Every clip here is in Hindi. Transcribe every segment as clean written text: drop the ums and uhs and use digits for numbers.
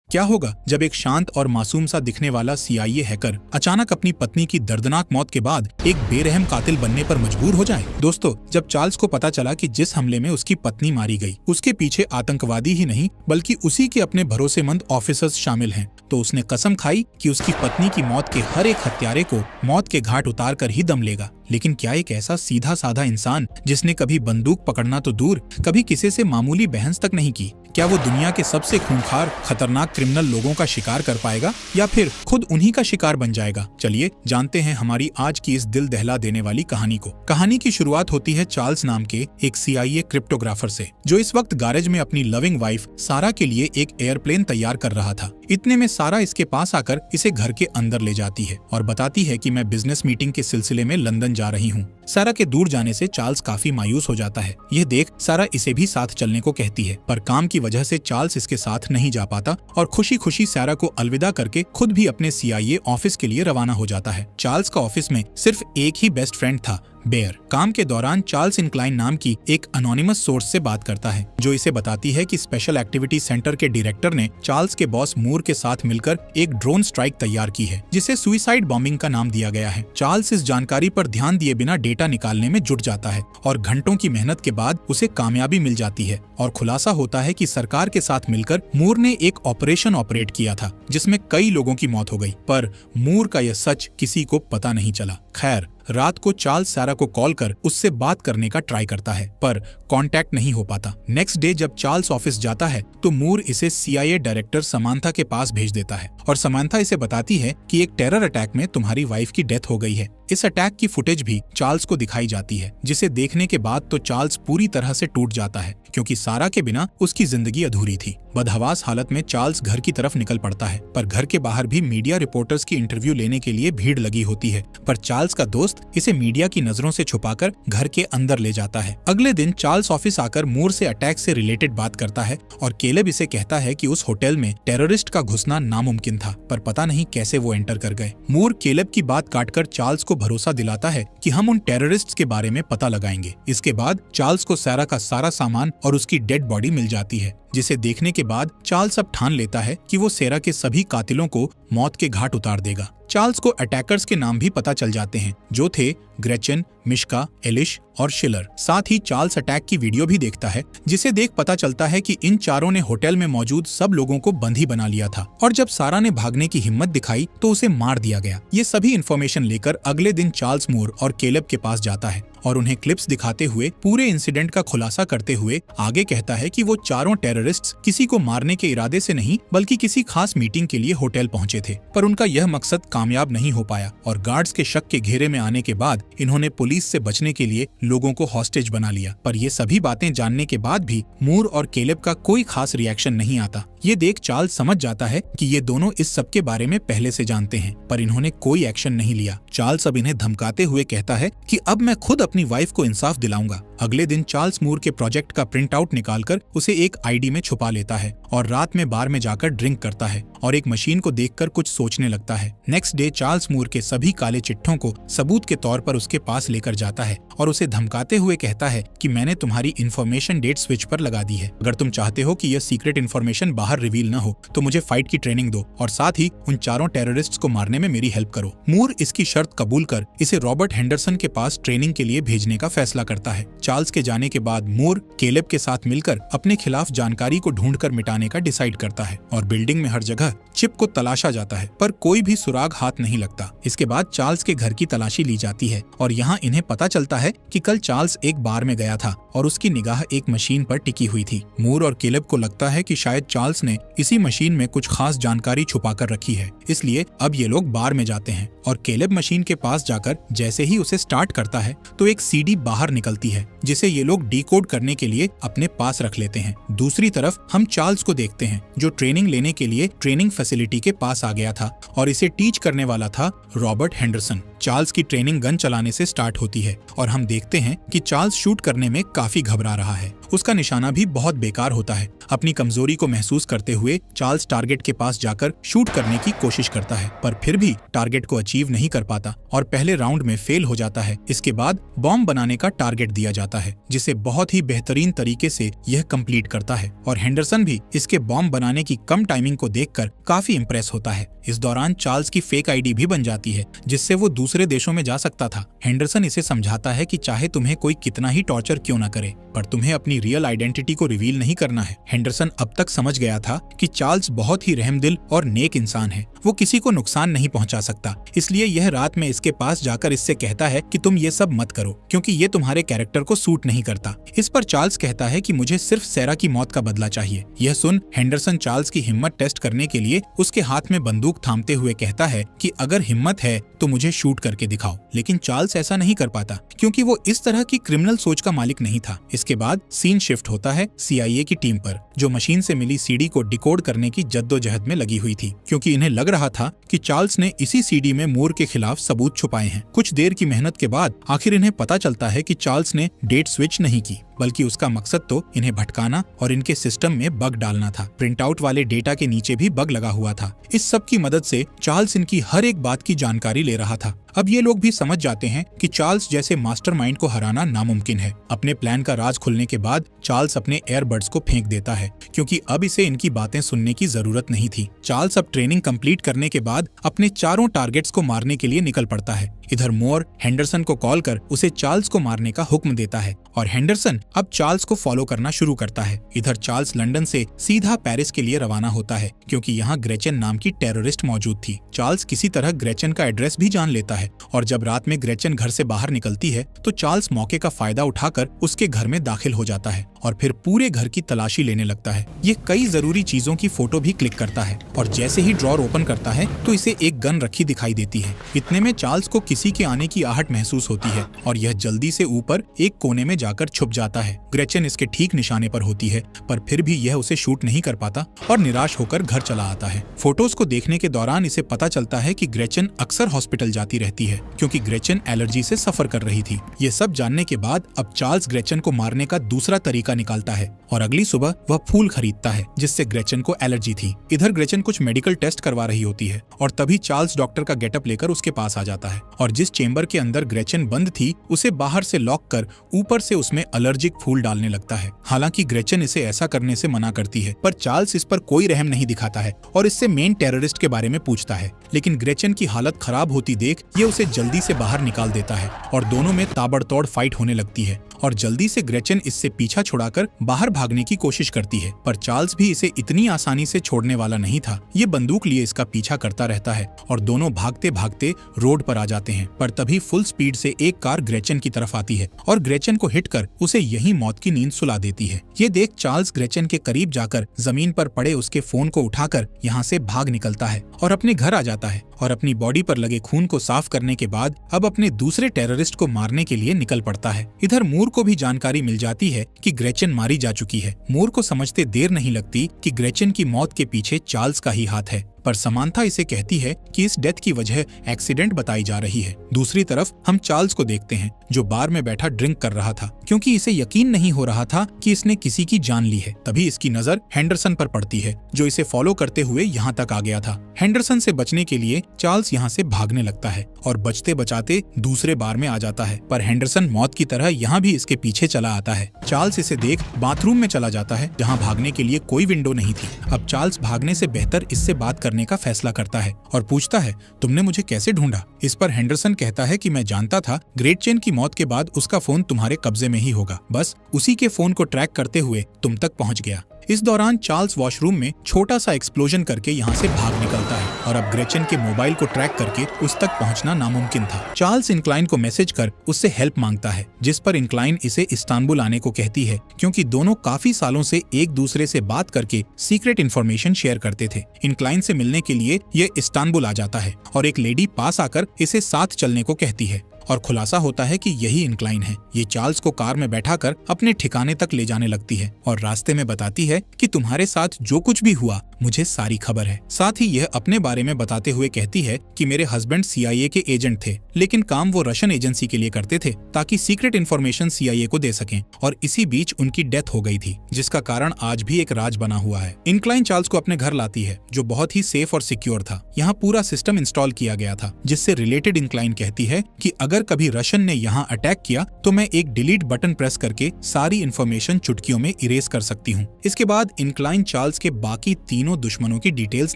क्या होगा जब एक शांत और मासूम सा दिखने वाला CIA हैकर अचानक अपनी पत्नी की दर्दनाक मौत के बाद एक बेरहम कातिल बनने पर मजबूर हो जाए। दोस्तों, जब चार्ल्स को पता चला कि जिस हमले में उसकी पत्नी मारी गई उसके पीछे आतंकवादी ही नहीं बल्कि उसी के अपने भरोसेमंद ऑफिसर्स शामिल हैं, तो उसने कसम खाई कि उसकी पत्नी की मौत के हर एक हत्यारे को मौत के घाट उतार कर ही दम लेगा। लेकिन क्या एक ऐसा सीधा साधा इंसान जिसने कभी बंदूक पकड़ना तो दूर कभी किसी से मामूली बहस तक नहीं की, क्या वो दुनिया के सबसे खूंखार खतरनाक क्रिमिनल लोगों का शिकार कर पाएगा या फिर खुद उन्हीं का शिकार बन जाएगा? चलिए जानते हैं हमारी आज की इस दिल दहला देने वाली कहानी को। कहानी की शुरुआत होती है चार्ल्स नाम के एक CIA क्रिप्टोग्राफर से, जो इस वक्त गैरेज में अपनी लविंग वाइफ सारा के लिए एक एयरप्लेन तैयार कर रहा था। इतने में सारा इसके पास आकर इसे घर के अंदर ले जाती है और बताती है कि मैं बिजनेस मीटिंग के सिलसिले में लंदन जा रही हूँ। सारा के दूर जाने से चार्ल्स काफी मायूस हो जाता है। यह देख सारा इसे भी साथ चलने को कहती है, पर काम की वजह से चार्ल्स इसके साथ नहीं जा पाता और खुशी खुशी सारा को अलविदा करके खुद भी अपने CIA ऑफिस के लिए रवाना हो जाता है। चार्ल्स का ऑफिस में सिर्फ एक ही बेस्ट फ्रेंड था, बेयर। काम के दौरान चार्ल्स इनक्लाइन नाम की एक अनोनिमस सोर्स से बात करता है, जो इसे बताती है कि स्पेशल एक्टिविटी सेंटर के डायरेक्टर ने चार्ल्स के बॉस मूर के साथ मिलकर एक ड्रोन स्ट्राइक तैयार की है, जिसे सुइसाइड बॉम्बिंग का नाम दिया गया है। चार्ल्स इस जानकारी पर ध्यान दिए बिना डेटा निकालने में जुट जाता है और घंटों की मेहनत के बाद उसे कामयाबी मिल जाती है और खुलासा होता है कि सरकार के साथ मिलकर मूर ने एक ऑपरेशन ऑपरेट किया था जिसमें कई लोगों की मौत हो गई, पर मूर का यह सच किसी को पता नहीं चला। खैर, रात को चार्ल्स सारा को कॉल कर उससे बात करने का ट्राई करता है, पर कांटेक्ट नहीं हो पाता। नेक्स्ट डे जब चार्ल्स ऑफिस जाता है तो मूर इसे CIA डायरेक्टर समांथा के पास भेज देता है और समांथा इसे बताती है कि एक टेरर अटैक में तुम्हारी वाइफ की डेथ हो गई है। इस अटैक की फुटेज भी चार्ल्स को दिखाई जाती है, जिसे देखने के बाद तो चार्ल्स पूरी तरह से टूट जाता है, क्योंकि सारा के बिना उसकी जिंदगी अधूरी थी। बदहवास हालत में चार्ल्स घर की तरफ निकल पड़ता है, पर घर के बाहर भी मीडिया रिपोर्टर्स की इंटरव्यू लेने के लिए भीड़ लगी होती है, पर चार्ल्स का दोस्त इसे मीडिया की नजरों से छुपाकर घर के अंदर ले जाता है। अगले दिन चार्ल्स ऑफिस आकर मूर से अटैक से रिलेटेड बात करता है और केलेब इसे कहता है कि उस होटल में टेररिस्ट का घुसना नामुमकिन था, पर पता नहीं कैसे वो एंटर कर गए। मूर केलेब की बात काटकर चार्ल्स को भरोसा दिलाता है कि हम उन टेररिस्ट्स के बारे में पता लगाएंगे। इसके बाद चार्ल्स को सारा का सारा सामान और उसकी डेड बॉडी मिल जाती है, जिसे देखने के बाद चार्ल्स अब ठान लेता है कि वो सेरा के सभी कातिलों को मौत के घाट उतार देगा। चार्ल्स को अटैकर्स के नाम भी पता चल जाते हैं, जो थे ग्रेचन, मिश्का, एलिश और शिलर। साथ ही चार्ल्स अटैक की वीडियो भी देखता है, जिसे देख पता चलता है कि इन चारों ने होटल में मौजूद सब लोगों को बंदी बना लिया था और जब सारा ने भागने की हिम्मत दिखाई तो उसे मार दिया गया। ये सभी इन्फॉर्मेशन लेकर अगले दिन चार्ल्स मूर और केलेब के पास जाता है और उन्हें क्लिप्स दिखाते हुए पूरे इंसिडेंट का खुलासा करते हुए आगे कहता है कि वो चारों टेररिस्ट्स किसी को मारने के इरादे से नहीं बल्कि किसी खास मीटिंग के लिए होटल पहुंचे थे, पर उनका यह मकसद कामयाब नहीं हो पाया और गार्ड्स के शक के घेरे में आने के बाद इन्होंने पुलिस से बचने के लिए लोगों को हॉस्टेज बना लिया। पर ये सभी बातें जानने के बाद भी मूर और केलेब का कोई खास रिएक्शन नहीं आता। ये देख चार्ल्स समझ जाता है कि ये दोनों इस सब के बारे में पहले से जानते हैं, पर इन्होंने कोई एक्शन नहीं लिया। चार्ल्स अब इन्हें धमकाते हुए कहता है कि अब मैं खुद अपनी वाइफ को इंसाफ दिलाऊंगा। अगले दिन चार्ल्स मूर के प्रोजेक्ट का प्रिंट आउट निकालकर उसे एक ID में छुपा लेता है और रात में बार में जाकर ड्रिंक करता है और एक मशीन को देखकर कुछ सोचने लगता है। नेक्स्ट डे चार्ल्स मूर के सभी काले चिट्ठों को सबूत के तौर पर उसके पास लेकर जाता है और उसे धमकाते हुए कहता है कि मैंने तुम्हारी इन्फॉर्मेशन डेट स्विच पर लगा दी है। अगर तुम चाहते हो कि यह सीक्रेट इन्फॉर्मेशन बाहर रिवील न हो तो मुझे फाइट की ट्रेनिंग दो और साथ ही उन चारों टेररिस्ट्स को मारने में मेरी हेल्प करो। मूर इसकी शर्त कबूल कर इसे रॉबर्ट हेंडरसन के पास ट्रेनिंग के लिए भेजने का फैसला करता है। चार्ल्स के जाने के बाद मूर केलेब के साथ मिलकर अपने खिलाफ जानकारी को ढूंढकर मिटाने का डिसाइड करता है और बिल्डिंग में हर जगह चिप को तलाशा जाता है, पर कोई भी सुराग हाथ नहीं लगता। इसके बाद चार्ल्स के घर की तलाशी ली जाती है और यहाँ इन्हें पता चलता है कि कल चार्ल्स एक बार में गया था और उसकी निगाह एक मशीन पर टिकी हुई थी। मूर और केलेब को लगता है कि शायद चार्ल्स ने इसी मशीन में कुछ खास जानकारी छुपा कर रखी है, इसलिए अब ये लोग बार में जाते हैं और केलेब मशीन के पास जाकर जैसे ही उसे स्टार्ट करता है तो एक CD बाहर निकलती है, जिसे ये लोग डिकोड करने के लिए अपने पास रख लेते हैं। दूसरी तरफ हम चार्ल्स को देखते हैं, जो ट्रेनिंग लेने के लिए ट्रेनिंग फैसिलिटी के पास आ गया था और इसे टीच करने वाला था रॉबर्ट हेंडरसन। चार्ल्स की ट्रेनिंग गन चलाने से स्टार्ट होती है और हम देखते हैं कि चार्ल्स शूट करने में काफी घबरा रहा है। उसका निशाना भी बहुत बेकार होता है। अपनी कमजोरी को महसूस करते हुए चार्ल्स टारगेट के पास जाकर शूट करने की कोशिश करता है, पर फिर भी टारगेट को अचीव नहीं कर पाता और पहले राउंड में फेल हो जाता है। इसके बाद बॉम्ब बनाने का टारगेट दिया जाता है, जिसे बहुत ही बेहतरीन तरीके से यह कंप्लीट करता है और हेंडरसन भी इसके बॉम्ब बनाने की कम टाइमिंग को देखकर काफी इंप्रेस होता है। इस दौरान चार्ल्स की फेक आईडी भी बन जाती है, जिससे वो दूसरे देशों में जा सकता था। हेंडरसन इसे समझाता है कि चाहे तुम्हें कोई कितना ही टॉर्चर क्यों न करे, पर तुम्हें अपनी रियल आइडेंटिटी को रिवील नहीं करना है। हेंडरसन अब तक समझ गया था कि चार्ल्स बहुत ही रहमदिल और नेक इंसान है, वो किसी को नुकसान नहीं पहुंचा सकता। इसलिए यह रात में इसके पास जाकर इससे कहता है कि तुम ये सब मत करो, क्योंकि ये तुम्हारे कैरेक्टर को सूट नहीं करता। इस पर चार्ल्स कहता है कि मुझे सिर्फ सैरा की मौत का बदला चाहिए। यह सुन हेंडरसन चार्ल्स की हिम्मत टेस्ट करने के लिए उसके हाथ में बंदूक थामते हुए कहता है कि अगर हिम्मत है तो मुझे शूट करके दिखाओ। लेकिन चार्ल्स ऐसा नहीं कर पाता, क्योंकि वो इस तरह की क्रिमिनल सोच का मालिक नहीं था। इसके बाद सीन शिफ्ट होता है CIA की टीम पर, जो मशीन से मिली CD को डिकोड करने की जद्दोजहद में लगी हुई थी, क्योंकि इन्हें लग रहा था कि चार्ल्स ने इसी CD में मूर के खिलाफ सबूत छुपाए हैं। कुछ देर की मेहनत के बाद आखिर इन्हें पता चलता है कि चार्ल्स ने डेट स्विच नहीं की, बल्कि उसका मकसद तो इन्हें भटकाना और इनके सिस्टम में बग डालना था। प्रिंट आउट वाले डेटा के नीचे भी बग लगा हुआ था। इस सब की मदद से चार्ल्स इनकी हर एक बात की जानकारी ले रहा था। अब ये लोग भी समझ जाते हैं कि चार्ल्स जैसे मास्टरमाइंड को हराना नामुमकिन है। अपने प्लान का राज खुलने के बाद चार्ल्स अपने एयरबड्स को फेंक देता है, क्योंकि अब इसे इनकी बातें सुनने की जरूरत नहीं थी। चार्ल्स अब ट्रेनिंग कंप्लीट करने के बाद अपने चारों टारगेट्स को मारने के लिए निकल पड़ता है। इधर मोर हेंडरसन को कॉल कर उसे चार्ल्स को मारने का हुक्म देता है और हेंडरसन अब चार्ल्स को फॉलो करना शुरू करता है। इधर चार्ल्स लंदन से सीधा पेरिस के लिए रवाना होता है, क्योंकि यहाँ ग्रेचन नाम की टेररिस्ट मौजूद थी। चार्ल्स किसी तरह ग्रेचन का एड्रेस भी जान लेता है और जब रात में ग्रेचन घर से बाहर निकलती है तो चार्ल्स मौके का फायदा उठाकर उसके घर में दाखिल हो जाता है और फिर पूरे घर की तलाशी लेने लगता है। ये कई जरूरी चीजों की फोटो भी क्लिक करता है और जैसे ही ड्रॉर ओपन करता है तो इसे एक गन रखी दिखाई देती है। इतने में चार्ल्स को किसी के आने की आहट महसूस होती है और यह जल्दी से ऊपर एक कोने में जाकर छुप जाता है। ग्रेचन इसके ठीक निशाने पर होती है, पर फिर भी यह उसे शूट नहीं कर पाता और निराश होकर घर चला आता है। फोटोज को देखने के दौरान इसे पता चलता है कि ग्रेचन अक्सर हॉस्पिटल जाती रहती है, क्योंकि ग्रेचन एलर्जी से सफर कर रही थी। ये सब जानने के बाद अब चार्ल्स ग्रेचन को मारने का दूसरा तरीका निकालता है और अगली सुबह वह फूल खरीदता है जिससे ग्रेचन को एलर्जी थी। इधर ग्रेचन कुछ मेडिकल टेस्ट करवा रही होती है और तभी चार्ल्स डॉक्टर का गेटअप लेकर उसके पास आ जाता है और जिस चेंबर के अंदर ग्रेचन बंद थी उसे बाहर से लॉक कर ऊपर से उसमें एलर्जिक फूल डालने लगता है। हालांकि ग्रेचन इसे ऐसा करने से मना करती है, पर चार्ल्स इस पर कोई रहम नहीं दिखाता है और इससे मेन टेररिस्ट के बारे में पूछता है। लेकिन ग्रेचन की हालत खराब होती देख ये उसे जल्दी से बाहर निकाल देता है और दोनों में ताबड़तोड़ फाइट होने लगती है और जल्दी से ग्रेचन इससे पीछा छुड़ाकर बाहर भागने की कोशिश करती है, पर चार्ल्स भी इसे इतनी आसानी से छोड़ने वाला नहीं था। ये बंदूक लिए इसका पीछा करता रहता है और दोनों भागते भागते रोड पर आ जाते हैं, पर तभी फुल स्पीड से एक कार ग्रेचन की तरफ आती है और ग्रेचन को हिट कर उसे यही मौत की नींद सुला देती है। ये देख चार्ल्स ग्रेचन के करीब जाकर जमीन पर पड़े उसके फोन को उठाकर यहाँ से भाग निकलता है और अपने घर आ जाता है और अपनी बॉडी पर लगे खून को साफ करने के बाद अब अपने दूसरे टेररिस्ट को मारने के लिए निकल पड़ता है। इधर मूर को भी जानकारी मिल जाती है कि ग्रेचन मारी जा चुकी है। मूर को समझते देर नहीं लगती कि ग्रेचन की मौत के पीछे चार्ल्स का ही हाथ है, पर समांथा इसे कहती है कि इस डेथ की वजह एक्सीडेंट बताई जा रही है। दूसरी तरफ हम चार्ल्स को देखते हैं जो बार में बैठा ड्रिंक कर रहा था, क्योंकि इसे यकीन नहीं हो रहा था कि इसने किसी की जान ली है। तभी इसकी नजर हेंडरसन पर पड़ती है जो इसे फॉलो करते हुए यहाँ तक आ गया था। हेंडरसन से बचने के लिए चार्ल्स यहाँ से भागने लगता है और बचते बचाते दूसरे बार में आ जाता है, पर हेंडरसन मौत की तरह यहाँ भी इसके पीछे चला आता है। चार्ल्स इसे देख बाथरूम में चला जाता है जहाँ भागने के लिए कोई विंडो नहीं थी। अब चार्ल्स भागने से बेहतर इससे बात करने का फैसला करता है और पूछता है, तुमने मुझे कैसे ढूंढा? इस पर हेंडरसन कहता है कि मैं जानता था ग्रेचन की मौत के बाद उसका फोन तुम्हारे कब्जे में ही होगा, बस उसी के फोन को ट्रैक करते हुए तुम तक पहुंच गया। इस दौरान चार्ल्स वॉशरूम में छोटा सा एक्सप्लोजन करके यहाँ से भाग निकलता है और अब ग्रेचन के मोबाइल को ट्रैक करके उस तक पहुँचना नामुमकिन था। चार्ल्स इंक्लाइन को मैसेज कर उससे हेल्प मांगता है, जिस पर इंक्लाइन इसे इस्तांबुल आने को कहती है, क्योंकि दोनों काफी सालों से एक दूसरे से बात करके सीक्रेट इन्फॉर्मेशन शेयर करते थे। इंक्लाइन से मिलने के लिए ये इस्तांबुल आ जाता है और एक लेडी पास आकर इसे साथ चलने को कहती है और खुलासा होता है कि यही इंक्लाइन है। ये चार्ल्स को कार में बैठाकर अपने ठिकाने तक ले जाने लगती है और रास्ते में बताती है कि तुम्हारे साथ जो कुछ भी हुआ मुझे सारी खबर है। साथ ही यह अपने बारे में बताते हुए कहती है कि मेरे हस्बैंड CIA के एजेंट थे, लेकिन काम वो रशियन एजेंसी के लिए करते थे ताकि सीक्रेट इन्फॉर्मेशन CIA को दे सकें, और इसी बीच उनकी डेथ हो गई थी, जिसका कारण आज भी एक राज बना हुआ है। इनक्लाइन चार्ल्स को अपने घर लाती है, जो बहुत ही सेफ और सिक्योर था। यहाँ पूरा सिस्टम इंस्टॉल किया गया था, जिससे रिलेटेड इनक्लाइन कहती है कि अगर कभी रशियन ने यहाँ अटैक किया तो मैं एक डिलीट बटन प्रेस करके सारी इन्फॉर्मेशन चुटकियों में इरेज कर सकती हूँ। इसके बाद इनक्लाइन चार्ल्स के बाकी तीनों दुश्मनों की डिटेल्स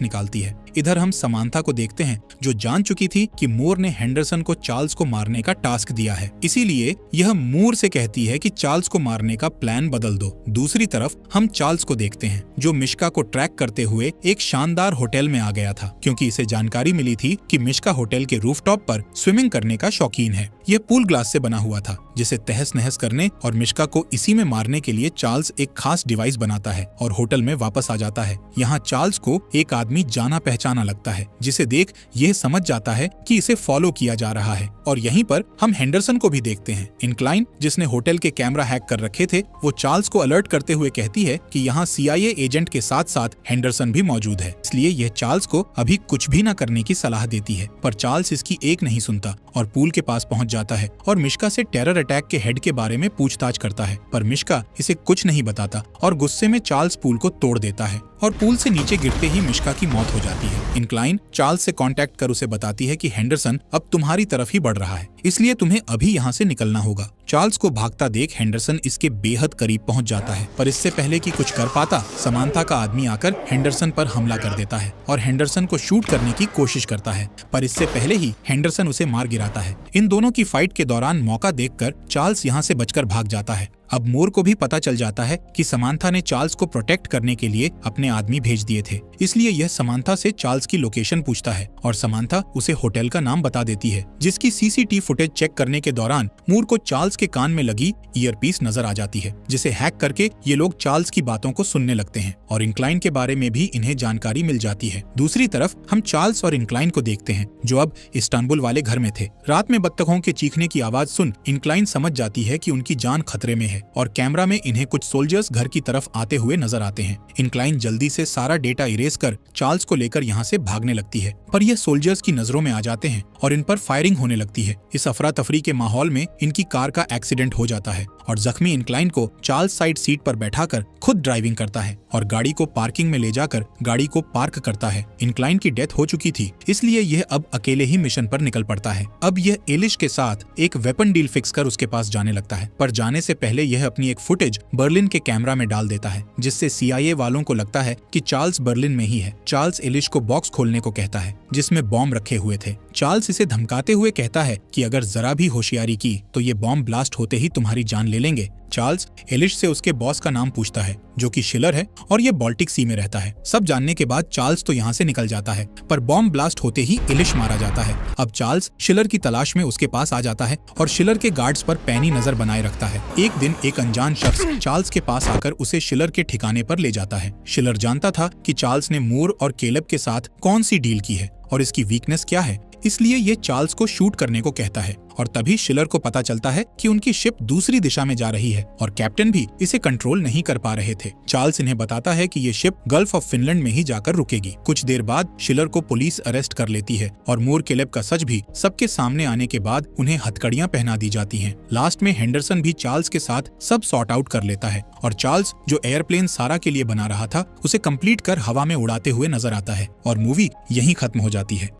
निकालती है। इधर हम समांथा को देखते हैं, जो जान चुकी थी कि मूर ने हेंडरसन को चार्ल्स को मारने का टास्क दिया है, इसीलिए यह मूर से कहती है कि चार्ल्स को मारने का प्लान बदल दो। दूसरी तरफ हम चार्ल्स को देखते हैं, जो मिश्का को ट्रैक करते हुए एक शानदार होटल में आ गया था, क्योंकि इसे जानकारी मिली थी कि मिश्का होटल के रूफटॉप पर स्विमिंग करने का शौकीन है। यह पूल ग्लास से बना हुआ था, जिसे तहस नहस करने और मिश्का को इसी में मारने के लिए चार्ल्स एक खास डिवाइस बनाता है और होटल में वापस आ जाता है। यहाँ चार्ल्स को एक आदमी जाना पहचाना लगता है, जिसे देख यह समझ जाता है कि इसे फॉलो किया जा रहा है। और यहीं पर हम हेंडरसन को भी देखते हैं। इनक्लाइन, जिसने होटल के कैमरा हैक कर रखे थे, वो चार्ल्स को अलर्ट करते हुए कहती है कि यहाँ CIA एजेंट के साथ साथ हेंडरसन भी मौजूद है, इसलिए यह चार्ल्स को अभी कुछ भी न करने की सलाह देती है। पर चार्ल्स इसकी एक नहीं सुनता और पूल के पास पहुंच जाता है और मिश्का से टेरर अटैक के हेड के बारे में पूछताछ करता है। पर मिश्का इसे कुछ नहीं बताता और गुस्से में चार्ल्स पूल को तोड़ देता है और पूल से नीचे गिरते ही मिश्का की मौत हो जाती है। इनक्लाइन चार्ल्स से कांटेक्ट कर उसे बताती है कि हेंडरसन अब तुम्हारी तरफ ही बढ़ रहा है, इसलिए तुम्हें अभी यहाँ से निकलना होगा। चार्ल्स को भागता देख हेंडरसन इसके बेहद करीब पहुंच जाता है, पर इससे पहले कि कुछ कर पाता, समांथा का आदमी आकर हेंडरसन पर हमला कर देता है और हेंडरसन को शूट करने की कोशिश करता है, पर इससे पहले ही हेंडरसन उसे मार गिराता है। इन दोनों की फाइट के दौरान मौका देखकर चार्ल्स यहाँ से बचकर भाग जाता है। अब मूर को भी पता चल जाता है कि समांथा ने चार्ल्स को प्रोटेक्ट करने के लिए अपने आदमी भेज दिए थे, इसलिए यह समांथा से चार्ल्स की लोकेशन पूछता है और समांथा उसे होटल का नाम बता देती है, जिसकी CCTV फुटेज चेक करने के दौरान मूर को चार्ल्स के कान में लगी ईयरपीस नजर आ जाती है, जिसे हैक करके ये लोग चार्ल्स की बातों को सुनने लगते हैं और इनक्लाइन के बारे में भी इन्हें जानकारी मिल जाती है। दूसरी तरफ हम चार्ल्स और इनक्लाइन को देखते हैं, जो अब इस्तांबुल वाले घर में थे। रात में बत्तखों के चीखने की आवाज सुन इनक्लाइन समझ जाती है कि उनकी जान खतरे में है और कैमरा में इन्हें कुछ सोल्जर्स घर की तरफ आते हुए नजर आते हैं। इनक्लाइन जल्दी से सारा डेटा इरेज कर चार्ल्स को लेकर यहाँ से भागने लगती है, पर यह सोल्जर्स की नजरों में आ जाते हैं और इन पर फायरिंग होने लगती है। इस अफरा तफरी के माहौल में इनकी कार का एक्सीडेंट हो जाता है और जख्मी इनक्लाइन को चार्ल्स साइड सीट पर बैठाकर खुद ड्राइविंग करता है और गाड़ी को पार्किंग में ले जाकर गाड़ी को पार्क करता है। इनक्लाइन की डेथ हो चुकी थी, इसलिए यह अब अकेले ही मिशन पर निकल पड़ता है। अब यह एलिश के साथ एक वेपन डील फिक्स कर उसके पास जाने लगता है, पर जाने से पहले यह अपनी एक फुटेज बर्लिन के कैमरा में डाल देता है, जिससे CIA वालों को लगता है कि चार्ल्स बर्लिन में ही है। चार्ल्स एलिश को बॉक्स खोलने को कहता है, जिसमें बॉम्ब रखे हुए थे। चार्ल्स इसे धमकाते हुए कहता है कि अगर जरा भी होशियारी की तो ये बॉम्ब ब्लास्ट होते ही तुम्हारी जान ले लेंगे। चार्ल्स एलिश से उसके बॉस का नाम पूछता है, जो कि शिलर है और ये बाल्टिक सी में रहता है। सब जानने के बाद चार्ल्स तो यहाँ से निकल जाता है, पर बॉम्ब ब्लास्ट होते ही एलिश मारा जाता है। अब चार्ल्स शिलर की तलाश में उसके पास आ जाता है और शिलर के गार्ड्स पर पैनी नजर बनाए रखता है। एक दिन एक अनजान शख्स चार्ल्स के पास आकर उसे शिलर के ठिकाने पर ले जाता है। शिलर जानता था कि चार्ल्स ने मूर और केलब के साथ कौन सी डील की है और इसकी वीकनेस क्या है, इसलिए ये चार्ल्स को शूट करने को कहता है। और तभी शिलर को पता चलता है कि उनकी शिप दूसरी दिशा में जा रही है और कैप्टन भी इसे कंट्रोल नहीं कर पा रहे थे। चार्ल्स इन्हें बताता है कि ये शिप गल्फ ऑफ फिनलैंड में ही जाकर रुकेगी। कुछ देर बाद शिलर को पुलिस अरेस्ट कर लेती है और मूर केलेब का सच भी सबके सामने आने के बाद उन्हें हथकड़ियां पहना दी जाती हैं। लास्ट में हेंडरसन भी चार्ल्स के साथ सब सॉर्ट आउट कर लेता है और चार्ल्स, जो एयरप्लेन सारा के लिए बना रहा था, उसे कंप्लीट कर हवा में उड़ाते हुए नजर आता है और मूवी यहीं खत्म हो जाती है।